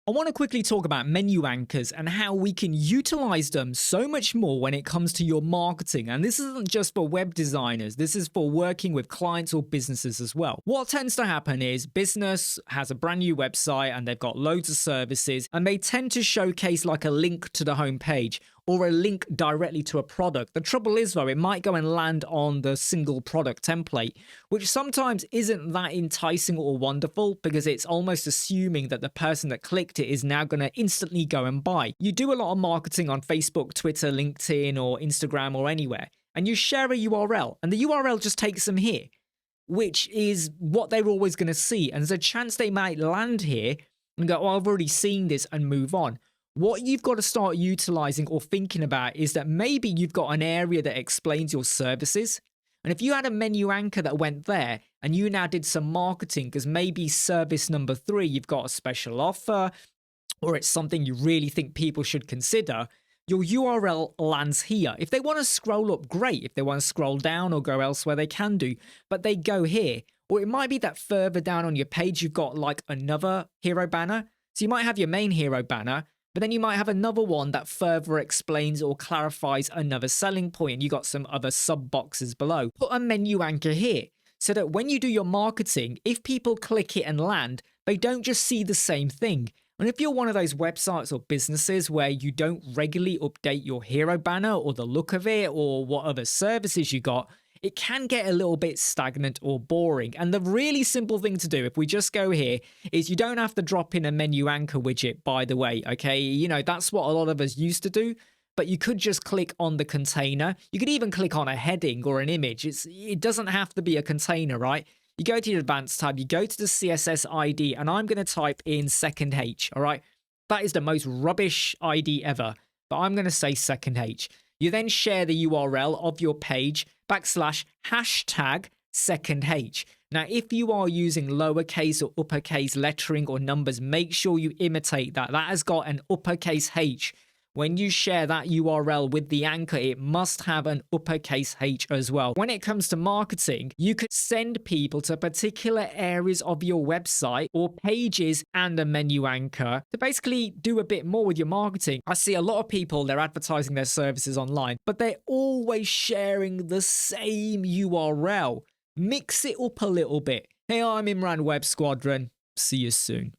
I want to quickly talk about menu anchors and how we can utilize them so much more when it comes to your marketing. And this isn't just for web designers, this is for working with clients or businesses as well. What tends to happen is business has a brand new website and they've got loads of services, and they tend to showcase like a link to the homepage or a link directly to a product. The trouble is though, it might go and land on the single product template, which sometimes isn't that enticing or wonderful because it's almost assuming that the person that clicked it is now going to instantly go and buy. You do a lot of marketing on Facebook, Twitter, LinkedIn, or Instagram or anywhere, and you share a URL, and the URL just takes them here, which is what they're always going to see. And there's a chance they might land here and go, oh, I've already seen this, and move on. What you've got to start utilizing or thinking about is that maybe you've got an area that explains your services. And if you had a menu anchor that went there and you now did some marketing, because maybe service number 3, you've got a special offer, or it's something you really think people should consider, your URL lands here. If they want to scroll up, great. If they want to scroll down or go elsewhere, they can do, but they go here. Or it might be that further down on your page, you've got like another hero banner. So you might have your main hero banner, but then you might have another one that further explains or clarifies another selling point, and you got some other sub boxes below. Put a menu anchor here so that when you do your marketing, if people click it and land, they don't just see the same thing. And if you're one of those websites or businesses where you don't regularly update your hero banner or the look of it or what other services you got, it can get a little bit stagnant or boring. And the really simple thing to do, if we just go here, is you don't have to drop in a menu anchor widget, by the way, okay? You know, that's what a lot of us used to do, but you could just click on the container. You could even click on a heading or an image. It doesn't have to be a container, right? You go to your advanced tab, you go to the CSS ID, and I'm going to type in second H, all right? That is the most rubbish ID ever, but I'm going to say second H. You then share the URL of your page /hashtag second H. Now, if you are using lowercase or uppercase lettering or numbers, make sure you imitate that. That has got an uppercase H. When you share that URL with the anchor, it must have an uppercase H as well. When it comes to marketing, you could send people to particular areas of your website or pages and a menu anchor to basically do a bit more with your marketing. I see a lot of people, they're advertising their services online, but they're always sharing the same URL. Mix it up a little bit. Hey, I'm Imran Web Squadron. See you soon.